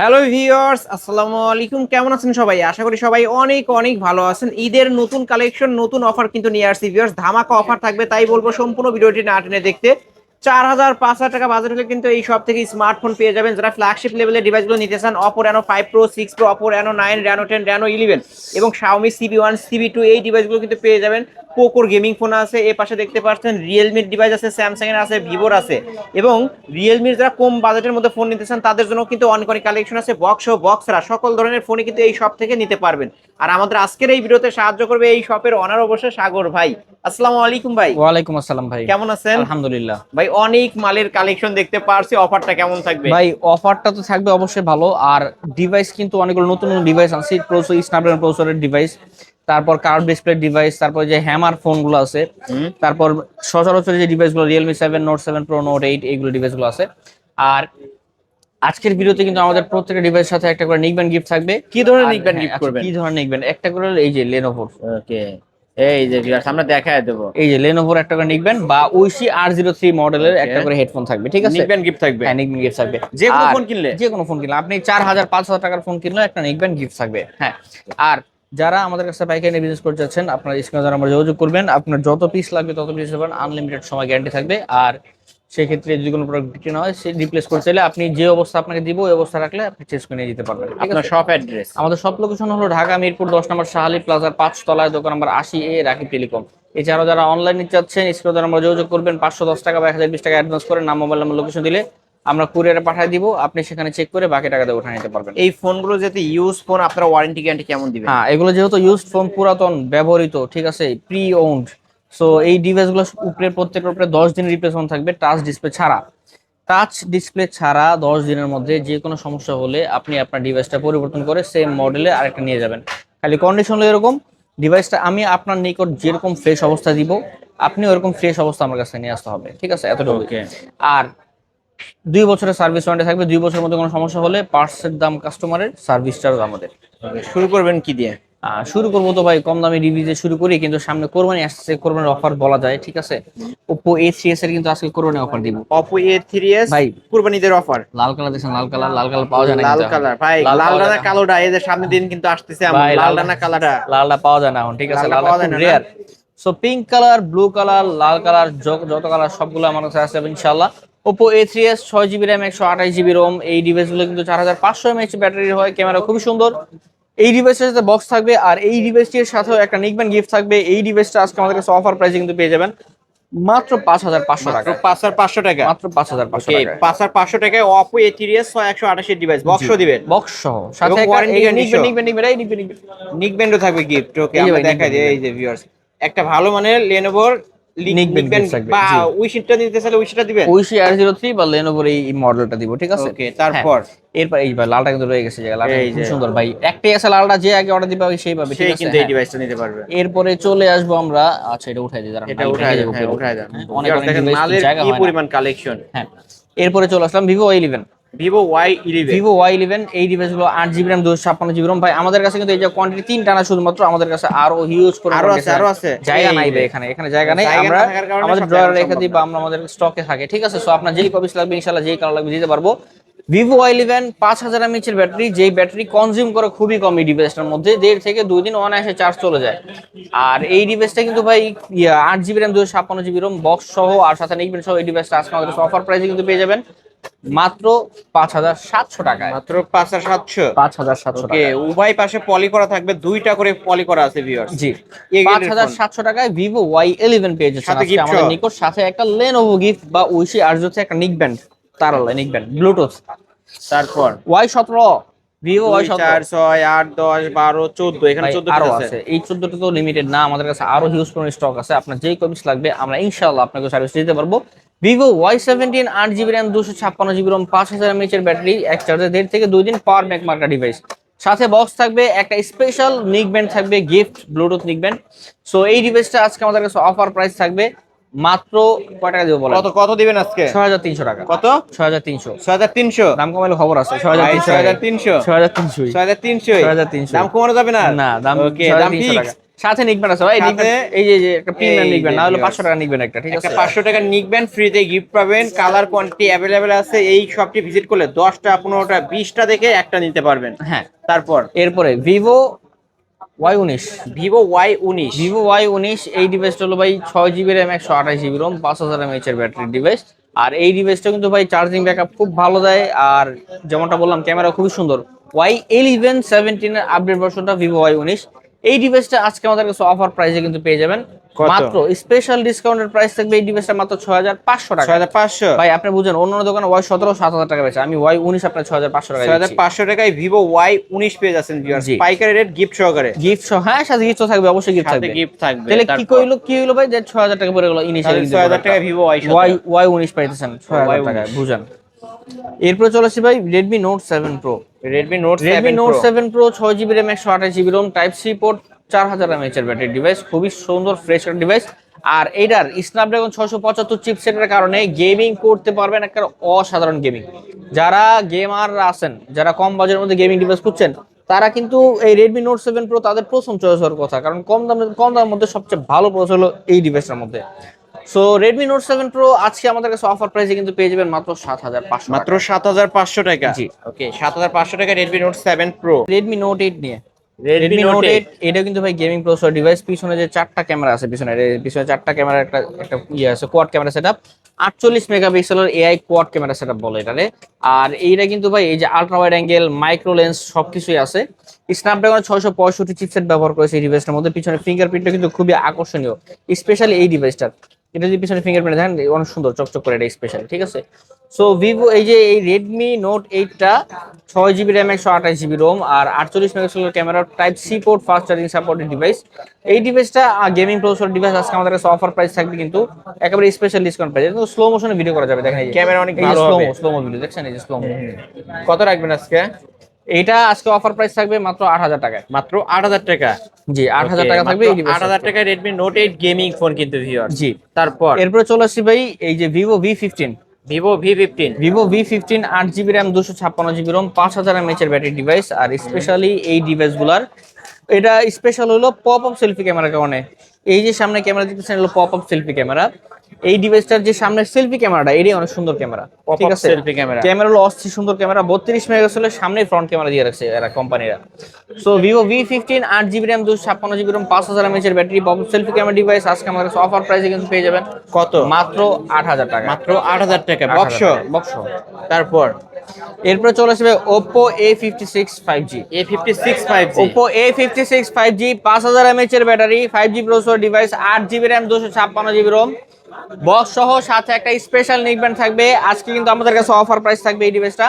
Hello viewers, আসসালামু আলাইকুম। কেমন আছেন সবাই? আশা করি সবাই অনেক অনেক ভালো আছেন। ঈদের নতুন কালেকশন, নতুন অফার কিন্তু নিয়ে আসছি ভিউয়ার্স। ধামাকা অফার থাকবে, তাই বলবো সম্পূর্ণ ভিডিওটি না টেনে দেখতে। 4000-5000 টাকা বাজেট হলে কিন্তু এই সব থেকে স্মার্টফোন পেয়ে যাবেন। যারা ফ্ল্যাগশিপ লেভেলের ডিভাইসগুলো নিতে চান, Oppo Reno 5 Pro, 6 Pro, Oppo Reno 9, Reno 10, Reno 11 এবং Xiaomi CB1, CB2 এই ডিভাইসগুলো কিন্তু পেয়ে যাবেন। পোকোর গেমিং ফোন আছে, এ পাশে দেখতে পাচ্ছেন রিয়েলমির ডিভাইস আছে, স্যামসাং এর আছে, ভিভোর আছে এবং রিয়েলমির যারা কম বাজেটের মধ্যে ফোন নিতে চান তাদের জন্য কিন্তু অনেক অনেক কালেকশন আছে। বক্স ও বক্সরা সকল ধরনের ফোনই কিন্তু এই শপ থেকে নিতে পারবেন। আর আমাদের আজকের এই ভিডিওতে সাহায্য করবে এই শপের অনার অবশ্যই সাগর ভাই। আসসালামু আলাইকুম ভাই। ওয়ালাইকুম আসসালাম ভাই। কেমন আছেন? আলহামদুলিল্লাহ ভাই অনেক মালের কালেকশন দেখতে পারছি, অফারটা কেমন থাকবে? ভাই, অফারটা তো থাকবে অবশ্যই ভালো। আর ডিভাইস কিন্তু অনেকগুলো নতুন নতুন ডিভাইস আনছি, প্রসেসর স্ন্যাপড্রাগন প্রসেসরের ডিভাইস, তারপর কার্ভ ডিসপ্লে ডিভাইস, তারপর যে হ্যামার ফোনগুলো আছে, তারপর সচরাচর যে ডিভাইসগুলো রিয়েলমি 7, নোট 7 প্রো, নোট 8 এইগুলো ডিভাইসগুলো আছে। আর আজকের ভিডিওতে কিন্তু আমাদের প্রত্যেকটা ডিভাইসের সাথে একটা করে নিকব্যান্ড গিফট থাকবে। কি ধরনের আর নিকব্যান্ড হ্যাঁ, গিফট আচ্ছা, করবেন? কি ধরনের নিকব্যান্ড? একটা করে এই যে লেনোভোর, ওকে, এই যে ভিউয়ার্স আমরা দেখায় দেব। এই যে লেনোভোর একটা করে নিকব্যান্ড বা উইশি R03 মডেলের একটা করে হেডফোন থাকবে, ঠিক আছে? নিকব্যান্ড গিফট থাকবে, হ্যাঁ, নিকব্যান্ড গিফট থাকবে। যে কোনো আর ফোন কিনলে? যে কোনো ফোন কিনলে আপনি 4000-5000 টাকার ফোন কিনলে একটা নিকব্যান্ড গিফট থাকবে। হ্যাঁ। আর যারা আমাদের কাছে পাইকারি নিয়ে বিজনেস করতে যাচ্ছেন, আপনার স্ক্রিনে যারা আমরা যোগাযোগ করবেন, আপনার যত পিস লাগবে তত পিস পাবেন, আনলিমিটেড সময় গ্যারান্টি থাকবে। আর সেক্ষেত্রে যদি কোনো প্রোডাক্ট বিক্রি না হয়, সে রিপ্লেস করতে চাইলে আপনি যে অবস্থা আপনাকে দিব ওই অবস্থা রাখলে আপনি চেঞ্জ করে নিয়ে যেতে পারবেন, ঠিক আপনার আছে? Shop address? আমাদের সব লোকেশন হলো ঢাকা মিরপুর 10 নম্বর শাহালি প্লাজার 5 তলায়, দোকান নাম্বার 80A, রাকিব টেলিকম। এছাড়াও যারা অনলাইনে চাচ্ছেন, স্ক্রিনে যারা আমরা যোগাযোগ করবেন, 510 টাকা বা 1020 টাকা অ্যাডভান্স করে নাম, মোবাইল নাম্বার, লোকেশন দিলে আমরা কুরিয়ারে পাঠিয়ে দিব, আপনি সেখানে চেক করে বাকি টাকা দিয়ে উঠে নিতে পারবেন। এই ফোনগুলো যেহেতু ইউজ ফোন, আপনারা ওয়ারেন্টি গ্যারান্টি কেমন দিবেন? হ্যাঁ, এগুলো যেহেতু ইউজড ফোন, পুরাতন ব্যবহৃত, ঠিক আছে, প্রি ওন্ড, সো এই ডিভাইসগুলো উপরে প্রত্যেকের উপরে 10 দিনের রিপ্লেসমেন্ট থাকবে, টাচ ডিসপ্লে ছাড়া। টাচ ডিসপ্লে ছাড়া 10 দিনের মধ্যে যে কোনো সমস্যা হলে আপনি আপনার ডিভাইসটা পরিবর্তন করে সেম মডেলে আরেকটা নিয়ে যাবেন। খালি কন্ডিশন হলো এরকম, ডিভাইসটা আমি আপনার নিকট যেরকম ফ্রেশ অবস্থা দিব, আপনি ওরকম ফ্রেশ অবস্থা আমার কাছে নিয়ে আসতে হবে, ঠিক আছে? এতটুকু। ওকে, আর 2 বছরের সার্ভিস ওয়ারেন্টি থাকবে। 2 বছরের মধ্যে কোনো সমস্যা হলে পার্টসের দাম কাস্টমারের, সার্ভিস চার্জ আমাদের। শুরু করবেন কি দিয়ে? শুরু করবো তো ভাই কম দামি রিভিউ দিয়ে শুরু করি, কিন্তু সামনে কোরবানি আসছে, কোরবানির অফার বলা যায়, ঠিক আছে? Oppo A3s এর কিন্তু আজকে কোরবানি অফার দিব Oppo A3s ভাই। কুরবানিদের অফার। লাল কালার দেখছেন? লাল কালার, লাল কালার পাওয়া যায় না লাল কিন্তু এখন। কালার ভাই, লাল লাল পাওয়া ডানা যায় না। কালোটা এদের সামনে দিন কিন্তু আসতেছে, আমার ভাই, লাল ডানা কালারটা। লালটা পাওয়া যায় না এখন, ঠিক আছে? লালটা লালটা পাওয়া যায় খুব না, rare. So pink colour, blue colour, লাল কালার, যত কালার সবগুলো আমার কাছে আছে ইনশাআল্লাহ। Oppo A3s 6GB RAM, 128GB ROM, এই ডিভাইসগুলো কিন্তু 4500 mAh ব্যাটারি হয়, ক্যামেরা খুবই সুন্দর। এই ডিভাইসের সাথে বক্স থাকবে, আর এই ডিভাইসটির সাথেও একটা নিকব্যান্ড গিফট থাকবে। এই ডিভাইসটা আজকে আমাদের কাছে অফার প্রাইসে কিন্তু পেয়ে যাবেন মাত্র 5500 টাকা। 5,500 টাকা, মাত্র 5500 ওকে, টাকা। 5,500 টাকায় Oppo A3s 128 এর ডিভাইস বক্স দিবেন, বক্স সহ সাথে এবং একটা ওয়ারেন্টি গ্যারান্টি সহ নিকব্যান্ড। নিকব্যান্ডও থাকবে গিফট। ওকে, এই যে আমরা ভাই, দেখাই দিই, নিকব্যান্ড। এই যে ভিউয়ার্স একটা ভালো মানের Lenovo নিকব্যান্ড নিকব্যান্ড গিফট থাকবে, বা জি। উইশিটটা নিতে চাইলে উইশিটটা দিবেন। ওইসি R03 বা লেনোভোর এই মডেলটা দিব, ঠিক আছে? ওকে, তারপর হ্যাঁ, এরপর এই ভাই লালটা কিন্তু রয়ে গেছে, লালটা এই খুব যে সুন্দর ভাই, একটাই আছে লালটা, যে আগে অর্ডার দিবে সেই পাবে, ঠিক সেই আছে? কিন্তু এই হ্যাঁ। ডিভাইসটা নিতে পারবে। এরপরে চলে আসবো আমরা, আচ্ছা এটা উঠাই দিই, দাঁড়ান, এটা নাইট উঠায় ভেঙে দেন, যাবে হ্যাঁ পুরো। উঠায় দেন। হ্যাঁ, অনেক ভিউয়ার্স অনেক দেখেন ডিভাইস মালের জায়গা কি হয় না। পরিমাণ কালেকশন। হ্যাঁ, এরপরে চলে আসলাম Vivo Y11। Vivo Y11, Vivo Y11 এই ডিভাইসগুলো 8GB RAM, 256GB ROM ভাই। আমাদের কাছে কিন্তু এই যে কোয়ান্টিটি 3টা না, শুধুমাত্র আমাদের কাছে আরো হিউজ করে আরো আছে, আরো আছে। জায়গা নাই এই ভাই, যে এখানে জায়গা নেই, জায়গা আমরা না থাকার কারণে আমাদের সব ড্রয়ারে দেখানো রেখে সম্ভব দিই বা না। আমরা আমাদের স্টকে থাকে, ঠিক আছে? সো আপনার যেই কপিস লাগবে ইনশাআল্লাহ, যেই কালার লাগবে দিতে পারবো। Vivo Y11 5000 mAh এর ব্যাটারি, যেই ব্যাটারি কনজিউম করে খুবই কম এই ডিভাইসটার মধ্যে, 1.5 থেকে 2 দিন অনায়াসে চার্জ চলে যায়। আর এই ডিভাইসটা কিন্তু ভাই 8GB RAM, 256GB ROM box সহ আর সাথে নিকবেন সহ এই ডিভাইসটা আজকে আমাদের অফার প্রাইসে কিন্তু পেয়ে যাবেন মাত্র 5700 টাকায়। মাত্র 5,700। 5700 ওকে, টাকায়, উভয় পাশে পলি করা থাকবে, দুইটা করে পলি করা আছে ভিউয়ার্স। জি। এই গ্রেডের ফোন 5700 টাকায় Vivo Y11 পেয়ে যাচ্ছেন সাথে আজকে gift আমাদের সহ। নিকট, সাথে একটা Lenovo গিফট বা উইশি আর একটা নিকব্যান্ড, তার নিকব্যান্ড ব্লুটুথ। তারপর Y17, Vivo 2 Y17 4 6 8 10 12 14, এখানে ভাই 14 আরো পিস আছে। আছে। এই 14টা তো লিমিটেড না, আমাদের কাছে আরো হিউজ পরিমাণ স্টক আছে। আপনার যেই কপিস লাগবে আমরা ইনশাআল্লাহ আপনাকে সার্ভিস দিতে পারবো। Vivo Y17 8GB RAM, 256GB ROM, 5000 mAh এর ব্যাটারি, এক চার্জে 1.5 থেকে 2 দিন, পাওয়ার ব্যাংক মার্কা ডিভাইস, সাথে বক্স থাকবে, একটা স্পেশাল নিকব্যান্ড থাকবে, গিফট ব্লুটুথ নিকব্যান্ড। সো এই ডিভাইসটা আজকে আমাদের কাছে অফার প্রাইস থাকবে মাত্র কয় টাকা দেবো বলেন? কত কত দিবেন আজকে? 6300 টাকা। কত? 6300। 6,300? দাম কমাইলে খবর আছে। ভাই 6300 6,300, 6300 6,300 6300 দাম কমানো যাবে না? না, দাম ওকে, দাম 6300 ফিক্স। টাকা। সাথে নিকবেন আছে ভাই, সাথে- নিকবেন এই যে একটা প্রিমিয়াম এই নিকবেন, যে না হলে viewers। 500 টাকা নিকবেন একটা, ঠিক একটা আছে? 500 টাকা নিকবেন, ফ্রিতে গিফট পাবেন, কালার কোয়ান্টিটি অ্যাভেলেবেল আছে। এই শপটি ভিজিট করলে 10টা 15টা 20টা দেখে একটা নিতে পারবেন। হ্যাঁ। তারপর এরপরে Vivo Y19, Vivo Y19, Vivo Y19 এই ডিভাইসটা হলো ভাই 6 GB RAM 128 GB ROM 5000 mAh এর ব্যাটারি ডিভাইস। আর এই ডিভাইসটা কিন্তু ভাই চার্জিং ব্যাকআপ খুব ভালো দেয়, আর যেমনটা বললাম ক্যামেরা খুবই সুন্দর। Y11 17 এর আপডেট ভার্সনটা ভিভো Y19, এই ডিভাইসটা আজকে আমাদের কাছে অফার প্রাইসে কিন্তু পেয়ে যাবেন। কত? মাত্র স্পেশাল ডিসকাউন্টের প্রাইস থাকবে এই ডিভাইসটা মাত্র 6500 টাকা। 6500, ভাই আপনি বুঝেন, অন্যান্য দোকানে Y17 7000 টাকা বেচে, আমি Y19 আপনার 6500 টাকা দিচ্ছি। 6500 টাকায় ভিভো Y19 পেয়ে যাচ্ছেন ভিউয়ার্স, জি। পাইকারি রেট গিফট সহকারে। গিফট সহ, হ্যাঁ সাথে গিফট থাকবে, অবশ্যই গিফট সাথে থাকবে। গিফট থাকবে। তাহলে তারপর কি হইলো ভাই, যে 6000 টাকা পড়ে গেল ইনিশিয়ালি, 6000 টাকা ভিভো Y19 পাইতেছেন 6000 টাকায়, বুঝেন। এরপর চলে আসি ভাই Redmi Note 7 Pro। Redmi Note Redmi 7 Note Pro। 7 Pro 6 GB RAM 128 GB ROM type C port 4000 mAh এর ব্যাটারি ডিভাইস, খুবই সুন্দর ফ্রেশ একটা ডিভাইস। আর এটার স্ন্যাপড্রাগন 675 চিপসেটের কারণে গেমিং করতে পারবেন একটা অসাধারণ গেমিং। যারা গেমার আছেন, যারা কম বাজেটের মধ্যে গেমিং ডিভাইস খুঁজছেন, তারা কিন্তু এই Redmi Note 7 Pro তাদের প্রথম চয়েস হওয়ার কথা, কারণ কম দামের মধ্যে সবচেয়ে ভালো প্রসেসর হলো এই ডিভাইসটার মধ্যে। সো Redmi Note 7 Pro আজকে আমাদের কাছে অফার প্রাইসে কিন্তু পেয়ে যাবেন মাত্র 7500 মাত্র 7500 টাকা। জি। ওকে, 7500 টাকা Redmi note 7 pro. Redmi Note 8 নিয়ে। Redmi Redmi Note Note 8 8 এটা কিন্তু ভাই গেমিং প্রসেসর ডিভাইস। পিছনে যে চারটা ক্যামেরা আছে, পিছনে চারটা ক্যামেরার একটা একটা ইয়ে আছে, কোয়াড ক্যামেরা সেটআপ, 48 মেগাপিক্সেলের এআই কোয়াড ক্যামেরা সেটআপ বলে এটারে। আর এইটা কিন্তু ভাই এই যে ultra wide angle, micro lens সবকিছুই আছে। স্ন্যাপড্রাগন 665 চিপসেট ব্যবহার করেছে এই ডিভাইসটার মধ্যে। পিছনে ফিঙ্গারপ্রিন্টটা কিন্তু খুবই আকর্ষণীয়, স্পেশালি এই ডিভাইসটার। এটা যদি পিছনে ফিঙ্গারপ্রিন্ট দেখেন অনেক সুন্দর চকচক করে, এটা স্পেশাল, ঠিক আছে? সো ভিভো এই যে এই Redmi Note 8টা 6 জিবি র্যাম 128 জিবি রোম আর 48 মেগাপিক্সেলের camera, type C port, fast charging supported device. এই ডিভাইসটা গেমিং প্রসেসর ডিভাইস। আজকে আমাদের কাছে অফার প্রাইস থাকবে কিন্তু একেবারে স্পেশাল ডিসকাউন্ট প্রাইস। কিন্তু স্লো মোশনে ভিডিও করা যাবে, দেখেন এই ক্যামেরা অনেক ভালো হবে। স্লো মো ভিডিও দেখছেন, এই যে স্লো মো। কত রাখবেন আজকে? এইটা আজকে অফার প্রাইস থাকবে মাত্র 8000 টাকায়। মাত্র 8000 টাকা। জি, 8000 টাকা থাকবে এই ডিভাইস। 8000 টাকায় রেডমি নোট 8 গেমিং ফোন কিন্তু ভিউয়ার। জি। তারপর এরপরে চলে আসছি ভাই এই যে Vivo V15। Vivo V15, Vivo V15 8 GB RAM 256 GB ROM 5000 mAh এর ব্যাটারি ডিভাইস। আর স্পেশালি এই ডিভাইসগুলার এটা স্পেশাল হলো পপ আপ সেলফি ক্যামেরার কারণে। এই যে সামনে ক্যামেরা দেখতেছেন হলো পপ আপ সেলফি ক্যামেরা। এই ডিভাইসটার যে সামনের সেলফি ক্যামেরাটা, এটাই অনেক সুন্দর ক্যামেরা, Pop-up ঠিক আছে? selfie camera। ক্যামেরা হলো অস্থির সুন্দর ক্যামেরা, 32 মেগাপিক্সেলের সামনে ফ্রন্ট ক্যামেরা দিয়ে রাখছে এরা কোম্পানিরা। So Vivo V15 8 GB RAM 256 GB ROM 5000 mAh এর battery pop up selfie camera device আজকে আমাদের অফার প্রাইসে কিন্তু পেয়ে যাবেন কত? মাত্র 8000 টাকা। মাত্র 8000 টাকা বক্স। বক্স। তারপর এরপরে চলে আসবে Oppo A56 5G। A56 5G, Oppo A56 5G 5000 mAh এর battery, 5G processor device, 8 GB RAM 256 GB Rome, box সহ সাথে একটা স্পেশাল নেকব্যান্ড থাকবে। আজকে কিন্তু আমাদের কাছে অফার প্রাইস থাকবে এই ডিভাইসটা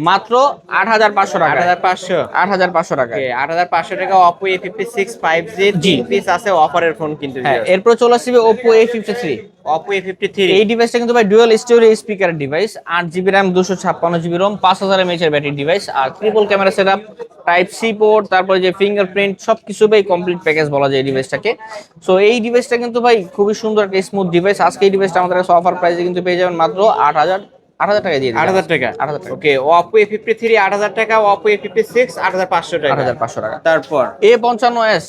মাত্র 8500 টাকা। 8500। 8500 টাকা। ওকে, 8500 টাকা Oppo A56 5G জি। 3 পিস আছে অফারের ফোন কিন্তু হ্যাঁ, viewers। এরপর চলে আসবে Oppo A53। Oppo A53, এই ডিভাইসটা কিন্তু ভাই dual storage speaker device, 8 GB RAM 256 GB ROM 5000 mAh এর ব্যাটারি ডিভাইস, আর triple camera setup, type C port, তারপরে যে ফিঙ্গারপ্রিন্ট সবকিছু ভাই কমপ্লিট প্যাকেজ বলা যায় এই ডিভাইসটাকে। সো এই ডিভাইসটা কিন্তু ভাই খুবই সুন্দর একটা স্মুথ ডিভাইস। আজকে এই ডিভাইসটা আমাদের কাছে অফার প্রাইসে কিন্তু পেয়ে যাবেন মাত্র 8000 টাকা দিয়ে দিন। 8000 টাকা। 8000 টাকা। ওকে, Oppo A53 8000 টাকা, Oppo A56 8500 টাকা। 8500 টাকা। তারপর A55s,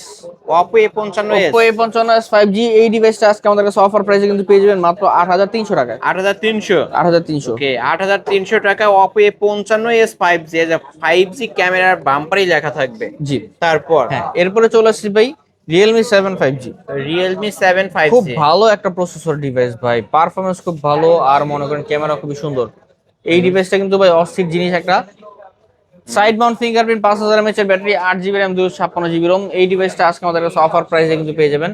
Oppo A55s Oppo A55s 5G এই ডিভাইসটা আজকে আমাদের কাছে অফার প্রাইসে কিন্তু পেয়ে যাবেন মাত্র 8300 টাকায়। 8300। 8300। ওকে, 8300 টাকা Oppo A55s 5G, এই যে 5G ক্যামেরার বাম্পারই লেখা থাকবে। জি। তারপর হ্যাঁ, এরপরে চলে আসছি ভাই Realme 7 5G। Realme 7 5G, খুব ভালো একটা প্রসেসর ডিভাইস ভাই, পারফরমেন্স খুব ভালো, আর মনে করেন ক্যামেরা খুবই সুন্দর। এই ডিভাইসটা কিন্তু ভাই অস্থির জিনিস একটা। সাইড মাউন্ট ফিঙ্গারপ্রিন্ট, 5000 mAh এর battery, 8 GB RAM 256 GB Rome. এই ডিভাইসটা আজকে আমাদের কাছে অফার প্রাইসে কিন্তু পেয়ে যাবেন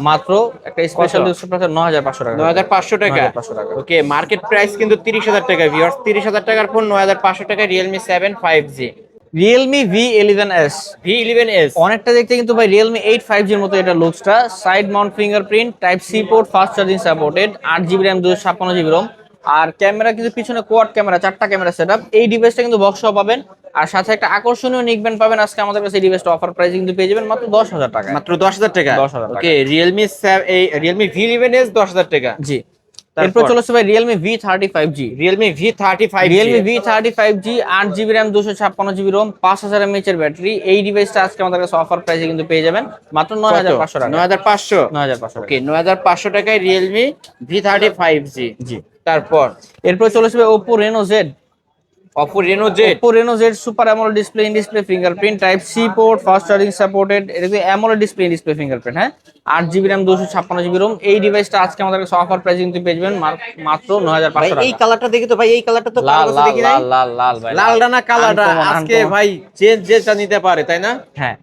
মাত্র একটা স্পেশাল ডিসকাউন্ট প্রাইসে 9500 টাকা। 9500 টাকা। 9500 টাকা। ওকে, মার্কেট প্রাইস কিন্তু 30000 টাকা ভিউয়ার্স। 30000 টাকার ফোন 9500 টাকা Realme 7 5G। Realme V11s V11s অনেকটা দেখতে কিন্তু ভাই Realme 8 5G এর মতো এটা লুকসটা। Side mount fingerprint, type C port, fast charging supported, 8 GB RAM 256 GB ROM. আর ক্যামেরা কিন্তু পিছনে কোয়াড ক্যামেরা, চারটা ক্যামেরা সেটআপ। এই ডিভাইসটা কিন্তু বক্স সহ পাবেন, আর সাথে একটা আকর্ষণীয় নিকব্যান্ড পাবেন। আজকে আমাদের কাছে এই ডিভাইসটা অফার প্রাইসে কিন্তু পেয়ে যাবেন মাত্র 10000 টাকা। মাত্র 10000 টাকা। 10,000 টাকা। ওকে, Realme V11s 10000 টাকা। জি। এরপর চলেছে ভাই Realme V35G। Realme V35 Realme V35G 8GB RAM 256GB ROM 5000 mAh এর ব্যাটারি। এই ডিভাইসটা আজকে আমাদের কাছে অফার প্রাইসে কিন্তু পেয়ে যাবেন মাত্র 9500 টাকা। 9500 9500 ওকে 9500 টাকায় Realme V35G। জি। তারপর এরপর চলেছে ভাই Oppo Reno Z। Oppo Reno Z Oppo Reno Z Super AMOLED display in display fingerprint type C port fast charging supported। এটা কিন্তু AMOLED display in display fingerprint, হ্যাঁ। 8GB RAM 256GB ROM। এই ডিভাইসটা আজকে আমাদের কাছে অফার প্রাইসে কিন্তু পেয়ে যাবেন মাত্র ভাই 9500 টাকা। এই কালারটা দেখি তো ভাই, এই কালারটা তো কারো লাল কাছে লাল দেখি নাই। লাল লাল লাল ভাই, লাল ডানা কালারটা Uncommon, আজকে uncommon। ভাই যেটা নিতে পারে তাই না? হ্যাঁ।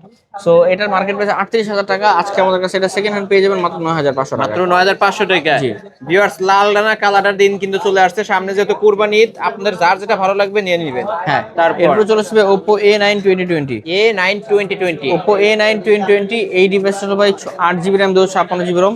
সো এটার মার্কেট প্রাইস 38000 টাকা, আজকে আমাদের কাছে এটা সেকেন্ড হ্যান্ড পেয়ে যাবেন মাত্র 9500 টাকা। মাত্র 9500 টাকা। জি। ভিউয়ার্স লাল ডানা কালারটার দিন কিন্তু চলে আসছে সামনে, যেহেতু কুরবানি ঈদ, আপনাদের যার যেটা ভালো লাগবে নিয়ে নেবেন। হ্যাঁ। তারপর এরপর চলে আসবে Oppo A9 2020। A9 2020 Oppo A9 2020 এই ডিভাইসটা হলো ভাই 8GB RAM 256GB ROM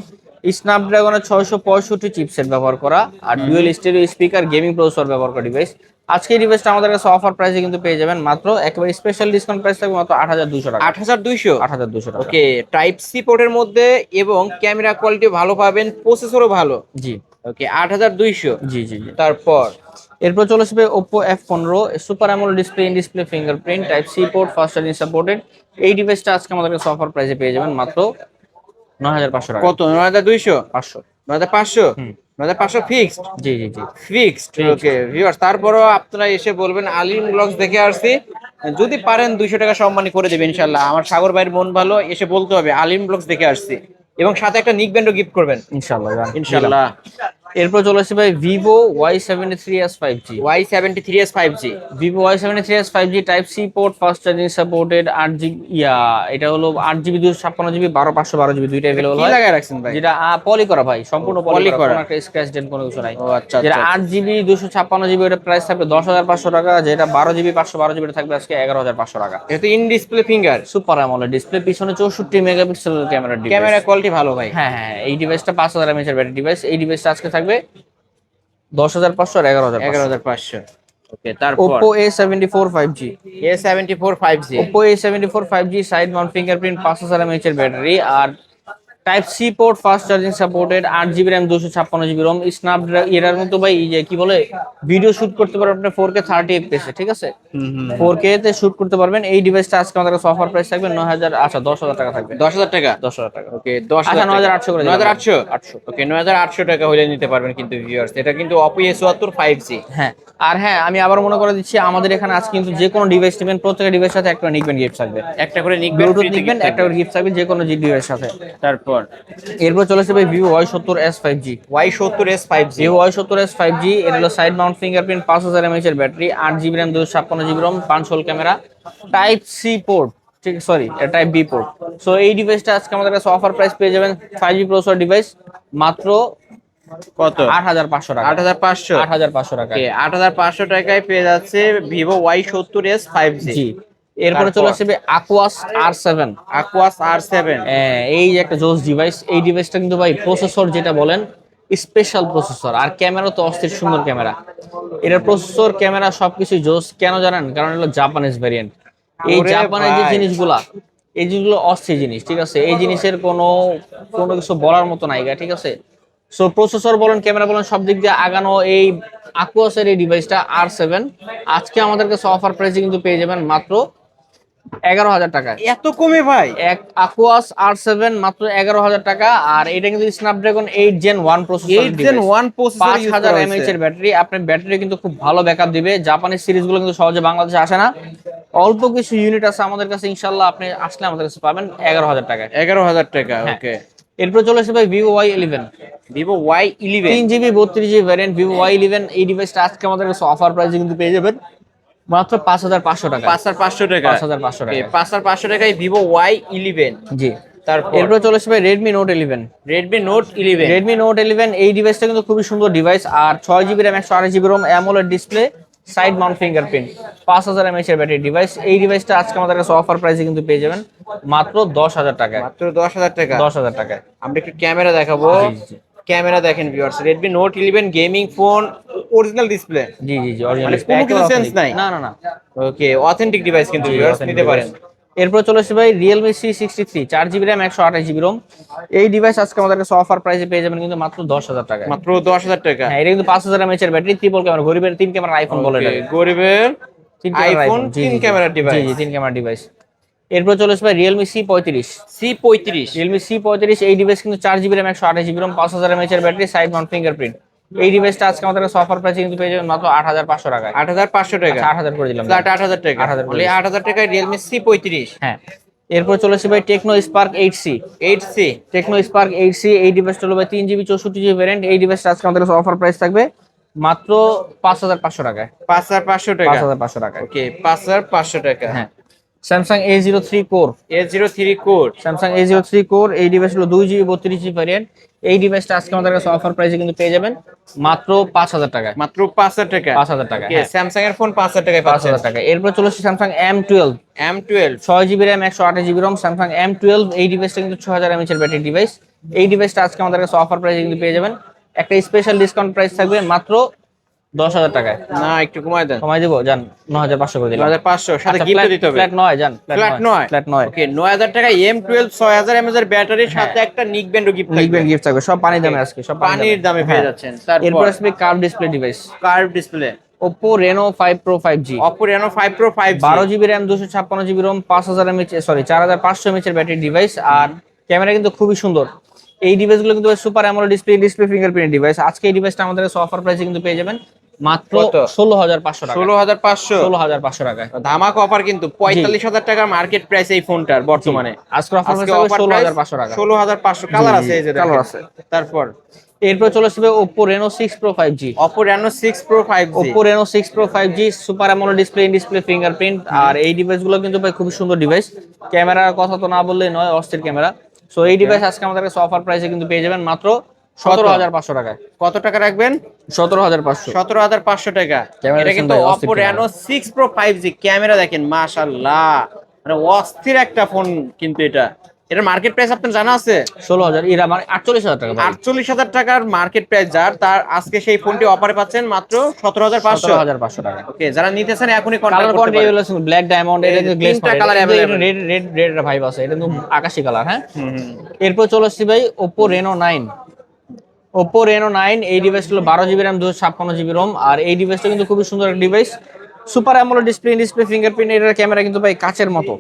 স্ন্যাপড্রাগনের 665 chipset ব্যবহার করা আর dual stereo speaker gaming processor ব্যবহার করা ডিভাইস। আজকে এই ডিভাইসটা আমাদের কাছে অফার প্রাইসে কিন্তু পেয়ে যাবেন মাত্র একেবারে স্পেশাল ডিসকাউন্ট প্রাইস থাকবে মাত্র 8200 টাকা। 8200 8200 টাকা। ওকে টাইপ সি পোর্টের মধ্যে এবং ক্যামেরা কোয়ালিটি ভালো পাবেন, প্রসেসরও ভালো। জি ওকে 8200। জি জি জি। তারপর এরপর চলে আসবে Oppo F15 super AMOLED display in display fingerprint type C port fast charging supported. এই ডিভাইসটা আজকে আমাদের কাছে অফার প্রাইসে পেয়ে যাবেন মাত্র 9500 টাকা। কত? 9200 500। 9500 হুম। 9500 ফিক্সড। জি জি জি। ফিক্সড ওকে ভিউয়ার্স, তারপরও আপনারা এসে বলবেন আলিম ব্লগস দেখে আসছি, যদি পারেন 200 টাকা সম্মানী করে দেবেন ইনশাআল্লাহ। আমার সাগর ভাইয়ের মন ভালো, এসে বলতে হবে আলিম ব্লগস দেখে আসছি, এবং সাথে একটা নিক ব্যান্ডও গিফট করবেন ইনশাআল্লাহ ইনশাআল্লাহ। এরপর চলে আসছে ভাই Vivo Y73s 5G। Y73s 5G Vivo Y73s 5G type C port fast charging supported 8GB এটা হলো 8GB 256GB 12512GB দুইটা अवेलेबल কি হয়। লাগায় রাখছেন ভাই? যেটা পলি করা ভাই, সম্পূর্ণ পলি পলি করা, করা। কোনো একটা স্ক্র্যাচ ডেন্ট কোনো কিছু নাই। ও আচ্ছা যেটা আচ্ছা। 8GB 256GB ওটা প্রাইস থাকবে 10500 টাকা, যেটা 12GB 512GB এটা থাকবে আজকে 11500 টাকা। এটা তো in display finger, super AMOLED display, পিছনে 64 মেগাপিক্সেলের ক্যামেরা ডিভাইস। ক্যামেরা কোয়ালিটি ভালো ভাই। হ্যাঁ হ্যাঁ, এই ডিভাইসটা 5000 mAh এর ব্যাটারি ডিভাইস। এই ডিভাইসটা আজকে থাকবে 10500 আর 11500। 11500 ওকে। তারপর Oppo A74 5G। A74 5G Oppo A74 5G side mount fingerprint 5000 mAh এর ব্যাটারি আর type C port fast charging supported 8GB RAM 256GB ROM Snapdragon এর মতো ভাই এই যে কি বলে ভিডিও শুট করতে পারবেন আপনি 4K 30 fps এ, ঠিক আছে? 4K তে শুট করতে পারবেন। এই ডিভাইসটা আজকে আমাদের কাছে অফার প্রাইস থাকবে 9000 আচ্ছা 10000 টাকা থাকবে। 10000 টাকা 10000 টাকা ওকে 10000 আচ্ছা 9800 করে দিলাম। 9800 ওকে 9800 টাকা হলে নিতে পারবেন কিন্তু ভিউয়ার্স। এটা কিন্তু Oppo A74 5G। হ্যাঁ। আর হ্যাঁ, আমি আবার মনে করে দিচ্ছি আমাদের এখানে আজ কিন্তু যে কোনো ডিভাইস নেবেন প্রত্যেকটা ডিভাইসের সাথে একটা নিকবেন গিফট থাকবে। একটা করে নিক ব্লুটুথ নিকবেন একটা করে গিফট থাকবে যে কোনো ডিভাইসের সাথে। তারপর এরপর চলে আসবে Vivo Y70s 5G। Y70s 5G Vivo Y70s 5G এর হলো সাইড মাউন্ট ফিঙ্গারপ্রিন্ট 5000 mAh এর battery 8GB RAM 256GB ROM পাঁচ hole camera type C port, ঠিক সরি এটা টাইপ বি পোর্ট। সো এই ডিভাইসটা আজকে আমাদের কাছে অফার প্রাইস পেয়ে যাবেন 5G প্রসেসর ডিভাইস মাত্র কত? 8500 টাকা। 8500 8500 টাকা। ওকে 8500 টাকায় পেয়ে যাচ্ছে Vivo Y70s 5G। জি। এরপরে চলে আসবে Aquos R7। Aquos R7 এই যে একটা জোস ডিভাইস, এই ডিভাইসটা কিন্তু ভাই প্রসেসর যেটা বলেন স্পেশাল প্রসেসর, আর ক্যামেরা তো অস্থির সুন্দর ক্যামেরা। এটার প্রসেসর ক্যামেরা সবকিছু জোস, কেন জানেন? কারণ হলো জাপানিজ ভ্যারিয়েন্ট। এই ওরে জাপানের যে ভাই। জিনিসগুলা এই জিনিসগুলো অস্থির জিনিস, ঠিক আছে? এই জিনিসের কোনো কোনো কিছু বলার মতো নাইগা, ঠিক আছে? সো প্রসেসর বলেন ক্যামেরা বলেন সব দিক দিয়ে আগানো এই Aquos-এর এই ডিভাইসটা R7 আজকে আমাদের কাছে অফার প্রাইসে কিন্তু পেয়ে যাবেন মাত্র 11000 টাকায়। এত কমে ভাই? এক Aquos R7 মাত্র 11000 টাকা। আর এটা কিন্তু Snapdragon 8 Gen 1 processor 8 Gen 1 processor use করা 5000 হয়েছে। mAh এর ব্যাটারি। আপনার ব্যাটারি কিন্তু খুব ভালো ব্যাকআপ দিবে। জাপানিজ সিরিজগুলো কিন্তু সহজে বাংলাদেশে আসে না, অল্প কিছু ইউনিট আছে আমাদের কাছে, ইনশাআল্লাহ আপনি আসলে আমাদের কাছে পাবেন 11000 টাকায়। 11000 টাকা ওকে। এরপর চলে আসে ভাই Vivo Y11। Vivo Y11 3GB 32GB variant Vivo Y11 এই ডিভাইসটা আজকে আমাদের কাছে অফার প্রাইসে কিন্তু পেয়ে যাবেন মাত্র 5500 টাকা। 5500 টাকা 5500 টাকা। 5500 টাকায় Vivo Y11। জি। তারপর এরপর চলে আসবে Redmi Note 11। Redmi Note 11 Redmi Note 11 এই ডিভাইসটা কিন্তু খুবই সুন্দর ডিভাইস আর 6GB RAM 128GB ROM AMOLED display side mount fingerprint 5000 mAh এর ব্যাটারি ডিভাইস। এই ডিভাইসটা আজকে আমাদের কাছে অফার প্রাইসে কিন্তু পেয়ে যাবেন মাত্র 10000 টাকায়। মাত্র 10000 টাকা। 10000 টাকায়। আমরা একটু ক্যামেরা দেখাবো। জি, জি। ক্যামেরা দেখেন viewers, Redmi Note 11 gaming phone, original display. জি জি জি, অরিজিনাল মানে কোনো কিছু sense নাই। না না না। ওকে অথেন্টিক ডিভাইস কিন্তু জি, ভিউয়ার্স authentic নিতে পারেন। এরপর চলে আসছে ভাই Realme C63 4GB RAM 128GB ROM। এই ডিভাইস আজকে আমাদের কাছে অফার প্রাইসে পেয়ে যাবেন কিন্তু মাত্র 10,000 টাকায়। মাত্র 10,000 টাকা। হ্যাঁ, এটা কিন্তু 5000 mAh এর ব্যাটারি, ট্রিপল ক্যামেরা, গরিবের 3 ক্যামেরা আইফোন বলে এটা। গরিবের আইফোন 3 ক্যামেরার ডিভাইস। জি 3 ক্যামেরা ডিভাইস। এরপর চলে আসবে রিয়েলমি C35 রিয়েলমি C35 এই ডিভাইস কিন্তু 4GB RAM 128GB ROM 5000 mAh এর ব্যাটারি, সাইড মাউন্ট ফিঙ্গারপ্রিন্ট। এই ডিভাইসটা আজকে আমাদের কাছে অফার প্রাইসে কিন্তু পেয়ে যাবেন মাত্র 8500 টাকায়। 8500 টাকা। 8000 করে দিলাম, ফ্ল্যাট 8000 টাকা। 8000 বলে 8000 টাকায় রিয়েলমি C35। হ্যাঁ। এরপর চলে আসছে ভাই Tecno Spark 8C। 8C Tecno Spark 8C এই ডিভাইসটা হলো ভাই 3GB 64GB ভ্যারিয়েন্ট। এই ডিভাইসটা আজকে আমাদের কাছে অফার প্রাইস থাকবে মাত্র 5500 টাকায়। 5500 টাকা। 5500 টাকায়। ওকে 5500 টাকা। হ্যাঁ। Samsung A03 core A03 core. Samsung A03 core এই ডিভাইস হলো 2GB 32GB ভ্যারিয়েন্ট। এই ডিভাইসটা আজকে আমাদের কাছে অফার প্রাইসে কিন্তু পেয়ে যাবেন মাত্র 5000 টাকায়। মাত্র 5000 টাকা। 5000 টাকা। ওকে স্যামসাং এর ফোন 5000 টাকায় পাচ্ছেন। 5000 টাকা। এরপর চলে আসছে Samsung M12 M12 6GB RAM 128GB ROM Samsung M12 এই ডিভাইসটা কিন্তু 6000 mAh এর ব্যাটারি ডিভাইস। এই ডিভাইসটা আজকে আমাদের কাছে অফার প্রাইসে কিন্তু পেয়ে যাবেন। একটা স্পেশাল ডিসকাউন্ট প্রাইস থাকবে মাত্র 10,000 টাকায়। না একটু কমায় দেন। কমাই দেবো, জান 9500 করে দিলাম। 9500 সাথে গিফট দিতে হবে। ফ্ল্যাট 9 জান, ফ্ল্যাট 9। ফ্ল্যাট 9। ওকে 9000 টাকা M12 6000 mAh এর ব্যাটারির সাথে একটা নিক ব্যান্ডও গিফট থাকবে। লিখবেন গিফট থাকবে, সব পানির দামে আজকে, সব পানির দামে পেয়ে যাচ্ছেন। এরপর তারপর আসবে curve display device, curve display Oppo Reno 5 Pro 5G Oppo Reno 5 Pro 5G 12GB RAM 256GB ROM 5000 mAh sorry 4500 mAh এর ব্যাটারি ডিভাইস। আর ক্যামেরা কিন্তু খুবই সুন্দর। এই ডিভাইসগুলো কিন্তু super AMOLED display fingerprint device. আজকে এই ডিভাইসটা আমাদের কাছে অফার প্রাইসে কিন্তু পেয়ে যাবেন মাত্র 16500 টাকা। 16500 টাকায়। ধামাকা অফার কিন্তু 45000 টাকার মার্কেট প্রাইস এই ফোনটার বর্তমানে। আজকে অফার প্রাইস 16500 টাকা। 16500 কালার আছে, এই যে কালার আছে। তারপর এরপর চলে আসবে Oppo Reno 6 Pro 5G Oppo Reno 6 Pro 5G Oppo Reno 6 Pro 5G super AMOLED display fingerprint. আর এই ডিভাইসগুলো কিন্তু ভাই খুবই সুন্দর ডিভাইস। ক্যামেরার কথা তো না বললেই নয়, অস্থির ক্যামেরা। সো এই ডিভাইস আজকে আমাদের কাছে অফার প্রাইসে কিন্তু পেয়ে যাবেন মাত্র 17500 টাকায়। কত টাকা রাখবেন? 17500 17500 টাকা। এটা কিন্তু Oppo Reno 6 Pro 5G। Camera দেখেন মাশাআল্লাহ, মানে অস্থির একটা ফোন কিন্তু এটা। এটার মার্কেট প্রাইস আপনার জানা আছে? 16000 এর মানে 48000 টাকা ভাই। 48000 টাকার মার্কেট প্রাইস যার, তার আজকে সেই ফোনটি অফারে পাচ্ছেন মাত্র 17500 টাকা। ওকে যারা নিতে চান এখনই কালার কন্টাক্ট করতে পারেন। কোয়ান্টিটি ব্ল্যাক ডায়মন্ড, এটা কিন্তু গ্লেজ তিনটা কালার अवेलेबल। রেড এর ভাইব আছে, এটা কিন্তু আকাশী কালার। হ্যাঁ। এরপর চলে আসছি ভাই Oppo Reno 9 Oppo Reno 9 এই ডিভাইসটা হলো 12GB RAM 256GB ROM। আর এই ডিভাইসটা কিন্তু খুবই সুন্দর একটা device, super AMOLED display fingerprint. এর ক্যামেরা কিন্তু ভাই কাচের মতো।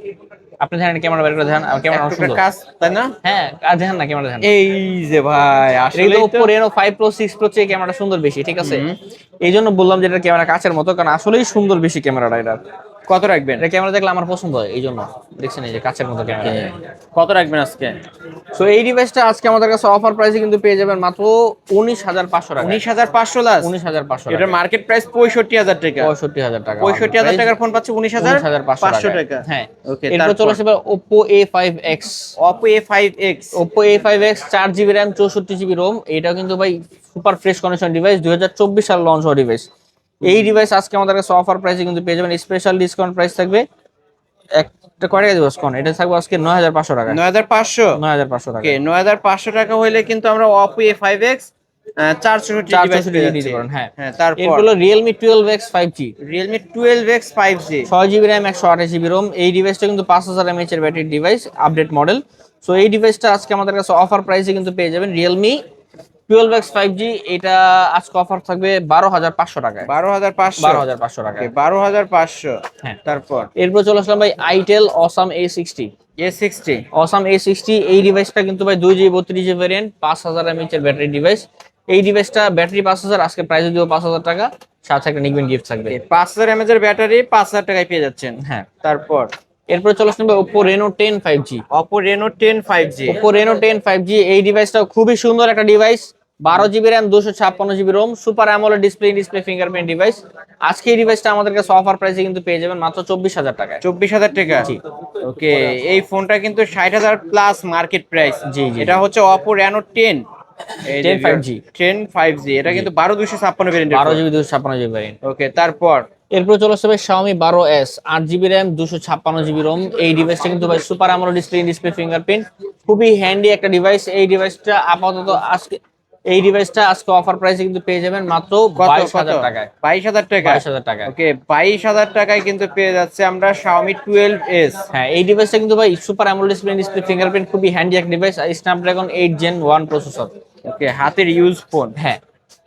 আপনি দেখেন ক্যামেরা বের করে দেখেন, ক্যামেরা অনেক সুন্দর কাজ, তাই না? হ্যাঁ, আর দেখেন না ক্যামেরা দেখেন। এই যে ভাই আসলে এটা Oppo Reno 5 Pro 6 Pro চেয়ে ক্যামেরাটা সুন্দর বেশি, ঠিক আছে? এই জন্য বললাম যে এটা ক্যামেরা কাচের মতো, কারণ আসলেই সুন্দর বেশি ক্যামেরাটা। এটা কত রাখবেন? এটা ক্যামেরা দেখলে আমার পছন্দ হয়, এই জন্য দেখছেন এই যে কাচের মতো ক্যামেরা। কত রাখবেন আজকে? সো এই ডিভাইসটা আজকে আমাদের কাছে অফার প্রাইসে কিন্তু পেয়ে যাবেন মাত্র 19500 টাকা। 19500 লাস্ট। 19500 টাকা। এটার মার্কেট প্রাইস 65000 টাকা। 65000 টাকা। 65000 টাকার ফোন পাচ্ছে 19500 টাকা। হ্যাঁ। ওকে এরপর চলে আসবে Oppo A5X Oppo A5X Oppo A5X 4GB RAM 64GB ROM। এটাও কিন্তু ভাই সুপার ফ্রেশ কন্ডিশন ডিভাইস, 2024 সাল লঞ্চ হওয়া ডিভাইস। এই ডিভাইস আজকে আমাদের কাছে অফার প্রাইসে কিন্তু পেয়ে যাবেন, স্পেশাল ডিসকাউন্ট প্রাইস থাকবে একটা কয় টাকা দিবস কোন, এটা থাকবে আজকে 9500 টাকা। 9500 টাকা। ওকে 9500 টাকা হইলে কিন্তু আমরা Oppo A5X 464 ডিভাইস পেয়ে যাচ্ছি। হ্যাঁ। হ্যাঁ তারপর এরপর হলো Realme 12X 5G Realme 12X 5G 6GB RAM 128GB ROM। এই ডিভাইসটা কিন্তু 5000 mAh এর battery device, update model. So এই ডিভাইসটা আজকে আমাদের কাছে অফার প্রাইসে কিন্তু পেয়ে যাবেন Realme 12X 5G। এটা আজকে অফার থাকবে 12500 টাকায়। 12500 টাকায়। 12500। হ্যাঁ। তারপর এরপর চলে আসলাম ভাই Itel Awesome A60 Awesome A60 এই ডিভাইসটা কিন্তু ভাই 2GB 32GB ভ্যারিয়েন্ট, 5000 mAh এর ব্যাটারি ডিভাইস। এই ডিভাইসটা ব্যাটারি 5000, আজকে প্রাইস দিব 5000 টাকা, সাথে একটা নিকবেন গিফট থাকবে। 5000 mAh এর ব্যাটারি 5000 টাকায় পেয়ে যাচ্ছেন। হ্যাঁ। তারপর এরপর চলে আসলাম ভাই Oppo Reno 10 5G Oppo Reno 10 5G Oppo Reno 10 5G এই ডিভাইসটাও খুবই সুন্দর একটা device, 12GB RAM 256GB ROM super AMOLED display fingerprint device. আজকে এই ডিভাইসটা আমাদের কাছে অফার প্রাইসে কিন্তু পেয়ে যাবেন মাত্র 24000 টাকায়। 24000 টাকা। ওকে এই ফোনটা কিন্তু 60000 প্লাস মার্কেট প্রাইস। জি। এটা হচ্ছে Oppo Reno 10 10 5G এটা কিন্তু 12256 ভেরিয়েন্ট। 12GB 256GB variant. ওকে তারপর এরপর চলে আসবে Xiaomi 12S 8GB RAM 256GB ROM। এই ডিভাইসটা কিন্তু ভাই সুপার অ্যামোলেড ডিসপ্লে ফিঙ্গারপ্রিন্ট, খুবই হ্যান্ডি একটা ডিভাইস। এই ডিভাইসটা আপাতত আজকে এই ডিভাইসটা আজকে অফার প্রাইসে কিন্তু পেয়ে যাবেন মাত্র 22,000 টাকায়। 22,000 টাকা। 22,000 টাকায়। ওকে, 22,000 টাকায় কিন্তু পেয়ে যাচ্ছে আমরা Xiaomi 12s। হ্যাঁ, এই ডিভাইসটা কিন্তু ভাই সুপার অ্যামোলেড ডিসপ্লে ফিঙ্গারপ্রিন্ট, খুবই হ্যান্ডি এক ডিভাইস, স্ন্যাপড্রাগন 8 Gen 1 প্রসেসর। ওকে, হাতের ইউজ ফোন। হ্যাঁ,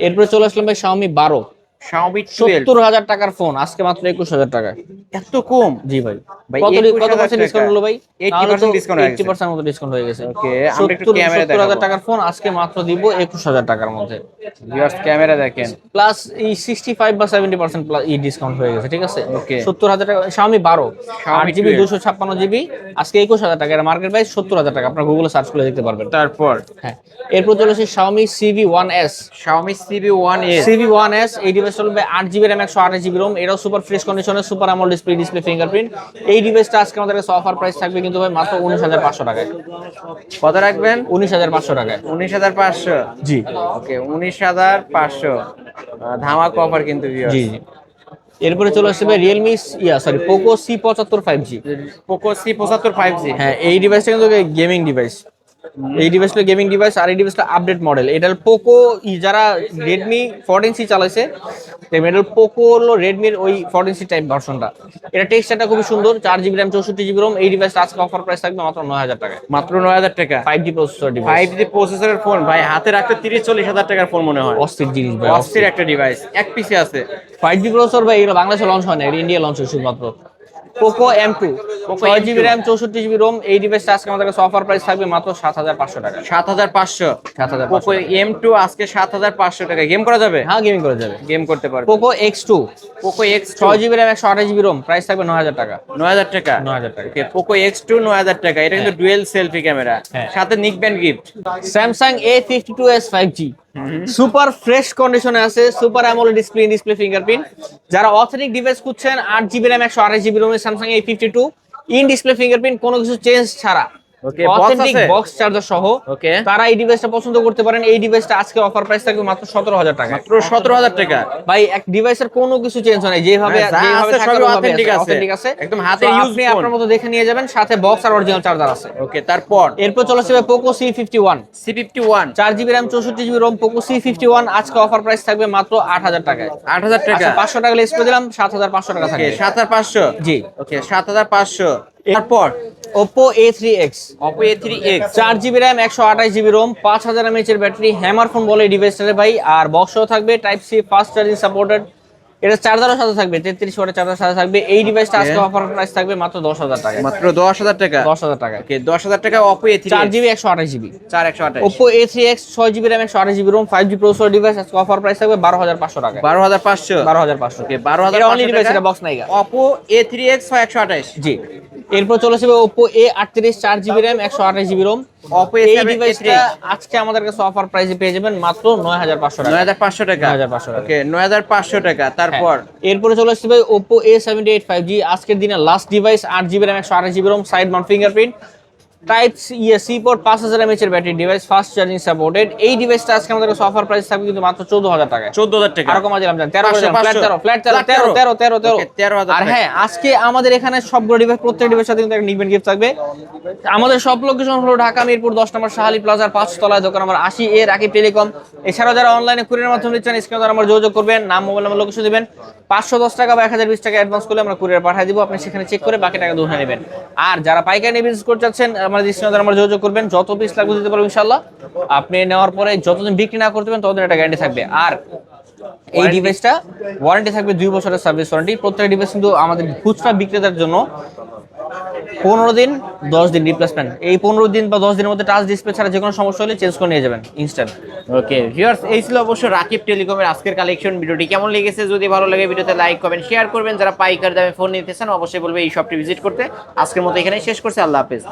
এরপরে চলে আসলাম ভাই Xiaomi 12, Xiaomi 12 70,000 টাকার ফোন আজকে মাত্র 21,000 টাকায়। এত কম? জি ভাই। ভাই, কত 21,000 পার্সেন্ট ডিসকাউন্ট হলো ভাই? 80% ডিসকাউন্ট হয়ে গেছে। 80% মতো ডিসকাউন্ট হয়ে গেছে। ওকে, আমরা একটু ক্যামেরা 70,000 দেখাবো। টাকার ফোন আজকে মাত্র দিব 21,000 টাকার মধ্যে। ভিউয়ার্স, ক্যামেরা দেখেন। প্লাস এই 65 বা 70% প্লাস এই ডিসকাউন্ট হয়ে গেছে, ঠিক আছে? ওকে। 70,000 টাকা Xiaomi 12, Xiaomi 8GB 12 256GB আজকে 21,000 টাকা। এর মার্কেট প্রাইস 70,000 টাকা। আপনারা গুগলে সার্চ করে দেখতে পারবেন। তারপর হ্যাঁ, এরপর চলে আসে Xiaomi CV1s। Xiaomi CV1s। CV1s এই ডিভাইস চলবে 8GB RAM 128GB ROM, এটাও সুপার ফ্রেশ কন্ডিশনে, সুপার অ্যামোলেড ডিসপ্লে ফিঙ্গারপ্রিন্ট। এই ডিভাইসটা আজকে আমাদের কাছে অফার প্রাইস থাকবে কিন্তু ভাই মাত্র 19,500 টাকায়। কত রাখবেন? 19,500 টাকায়। 19,500। জি ওকে, 19,500 ধামাকা অফার কিন্তু ভিউয়ার্স। জি জি। এরপরে চলে আসছে ভাই Realme Poco C75 5G। Poco C75 5G। হ্যাঁ, এই ডিভাইসটা কিন্তু গেমিং ডিভাইস। এই ডিভাইসটা গেমিং ডিভাইস, আর এই ডিভাইসটা আপডেট মডেল। এটার পোকো যারা রেডমি 14C চালাইছে, এটার পোকো হলো রেডমির ওই 14C টাইপ ভার্সনটা। এটা টেক্সচারটা খুবই সুন্দর, 4GB RAM 64GB ROM। এই ডিভাইসটা আজকে অফার প্রাইস থাকবে মাত্র 9,000 টাকায়। মাত্র 9,000 টাকা। 5G processor device. 5G প্রসেসরের ফোন ভাই, হাতে রাখতে 30-40 হাজার টাকার ফোন মনে হয়। অস্থির জিনিস ভাই, অস্থির একটা ডিভাইস, এক পিসে আছে। 5G প্রসেসর ভাই, এগুলো বাংলাদেশে লঞ্চ হয় না, এটা ইন্ডিয়া লঞ্চ হয় শুধুমাত্র। Poco M2, 6GB RAM 64GB ROM। এই ডিভাইসটা আজকে আমাদের কাছে অফার প্রাইস থাকবে মাত্র 7,500 টাকা। 7,500। 7,500 Poco M2 আজকে 7,500 টাকা। গেম করা যাবে? হ্যাঁ, গেমিং করা যাবে। গেম করতে পারবে। Poco X2, Poco X2 6GB RAM 128GB ROM, price থাকবে 9,000 টাকা। 9,000 টাকা। 9,000 টাকা। ওকে, Poco X2 9,000 টাকা। এটা কিন্তু ডুয়েল সেলফি ক্যামেরা, হ্যাঁ। সাথে নিক band gift. Samsung A52s 5G super fresh কন্ডিশনে আছে, সুপার অ্যামোলেড ডিসপ্লে ফিঙ্গারপ্রিন্ট। যারা অথেন্টিক ডিভাইস খুঁজছেন, 8GB RAM 128GB ROM Samsung A52 in display fingerprint, কোনো কিছু চেঞ্জ ছাড়া, ওকে, বক্স অথেন্টিক আছে? বক্স চার্জার সহ, ওকে। তারা এই ডিভাইসটা পছন্দ করতে পারেন। এই ডিভাইসটা আজকে অফার প্রাইস থাকবে মাত্র 17,000 টাকা। মাত্র 17,000 টাকা। ভাই, এক ডিভাইসের কোনো কিছু চেঞ্জ হয় না, যেভাবে হ্যাঁ, যা যেভাবে আছে থাকার সবই ওভাবে authentic আছে। authentic আছে। একদম হাতে তো use আপনি phone। আপনার মতো দেখে নিয়ে যাবেন, সাথে বক্স আর অরিজিনাল চার্জার আছে। ওকে, তারপর এরপর চলে আসবে Poco C51, C51 4GB RAM 64GB ROM Poco C51 আজকে অফার প্রাইস থাকবে মাত্র 8,000 টাকায়। 8,000 টাকা। 500 টাকা লেস করে দিলাম, 7,500 টাকা ওকে, থাকবে। 7,500। জি। ওকে, 7,500। তারপর Oppo A3X, Oppo A3X 4GB RAM 128GB ROM 5000 mAh এর ব্যাটারি, হ্যামার ফোন বলে এই ডিভাইসটারে ভাই। আর বক্সও থাকবে type C fast charging supported. এটা চার্জারও সাথে থাকবে, 33 ওয়াটের চার্জার সাথে থাকবে। এই ডিভাইসটা আজকে অফার প্রাইস থাকবে মাত্র 10,000 টাকা। মাত্র 10,000 টাকা। 10,000 টাকা। ওকে, 10,000 টাকা Oppo A3X 4GB 128GB। 4128। Oppo A3X 6GB RAM 128GB ROM 5G processor device, আজকে অফার প্রাইস থাকবে 12,500 টাকা। 12,500। 12,500। ওকে, এটা অনলি 12,500 ডিভাইস, টাকা। এটা বক্স নাইগা। Oppo A3X 128। জি। এরপর চলে আসবে Oppo A38 4GB RAM 128GB ROM। Oppo এই A7 ডিভাইসটা আজকে আমাদের কাছে অফার প্রাইসে পেয়ে যাবেন মাত্র 9,500 টাকা। 9,500 টাকা। 9,500 টাকা। ওকে, 9,500 টাকা। তারপর হ্যাঁ। এরপরে চলে আসছে ভাই Oppo A78 5G, আজকের দিনে last device, 8GB RAM 128GB ROM side mount fingerprint, type C port, 5000 mAh এর battery device, fast charging supported. এই ডিভাইসটা আজকে আমাদের কাছে অফার প্রাইস থাকবে কিন্তু মাত্র 14,000 টাকায়। 14,000 টাকা। আর কমা দিলাম, 13 করে দিলাম, ফ্ল্যাট 13, ফ্ল্যাট 13, 13, 13, 13, 13। ওকে, 13,000 আর হ্যাঁ, আজকে আমাদের এখানে সবগুলো ডিভাইস, প্রত্যেক ডিভাইসের সাথে কিন্তু একটা নিকবেন গিফট থাকবে। আমাদের সব লোকেশন হলো ঢাকা মিরপুর 10 নম্বর শাহালি প্লাজার 5 তলায়, দোকান নম্বর 80A রাকিব টেলিকম। এছাড়াও যারা অনলাইনে কুরিয়ারের মাধ্যমে নিচ্ছেন, স্ক্রিনে আমার যোগাযোগ করবেন, নাম, মোবাইল নাম্বার, লোকেশন দিবেন। 510 টাকা বা 1020 টাকা অ্যাডভান্স করলে আমরা কুরিয়ার পাঠিয়ে দিব, আপনি সেখানে চেক করে বাকি টাকা ধরে নেবেন। আর যারা পাইকারি বিজনেস করতে চাচ্ছেন, আমাদের স্ক্রিনে আমার যোগাযোগ করবেন, যত পিস লাগবে দিতে পারবো ইনশাআল্লাহ। আপনি নেওয়ার পরে যতদিন বিক্রি না করতে পারেন ততদিন একটা গ্যারান্টি থাকবে। আর এই ডিভাইসটা ওয়ারেন্টি থাকবে 2 বছরের সার্ভিস ওয়ারেন্টি। প্রত্যেক ডিভাইস কিন্তু আমাদের খুচরা বিক্রেতার জন্য 15 দিন 10 দিন রিপ্লেসমেন্ট। এই 15 দিন বা 10 দিনের মধ্যে টাচ ডিসপ্লে ছাড়া যে কোনো সমস্যা হলে চেঞ্জ করে নিয়ে যাবেন ইনস্ট্যান্ট। ওকে ভিউয়ার্স, এই ছিল অবশ্য রাকিব টেলিকমের আজকের কালেকশন। ভিডিওটি কেমন লেগেছে যদি ভালো লাগে ভিডিওতে লাইক কমেন্ট শেয়ার করবেন। যারা পাইকারি দামে ফোন নিতেছেন অবশ্যই বলবে এই শপটি ভিজিট করতে। আজকের মতো এখানেই শেষ করছি, আল্লাহ হাফেজ।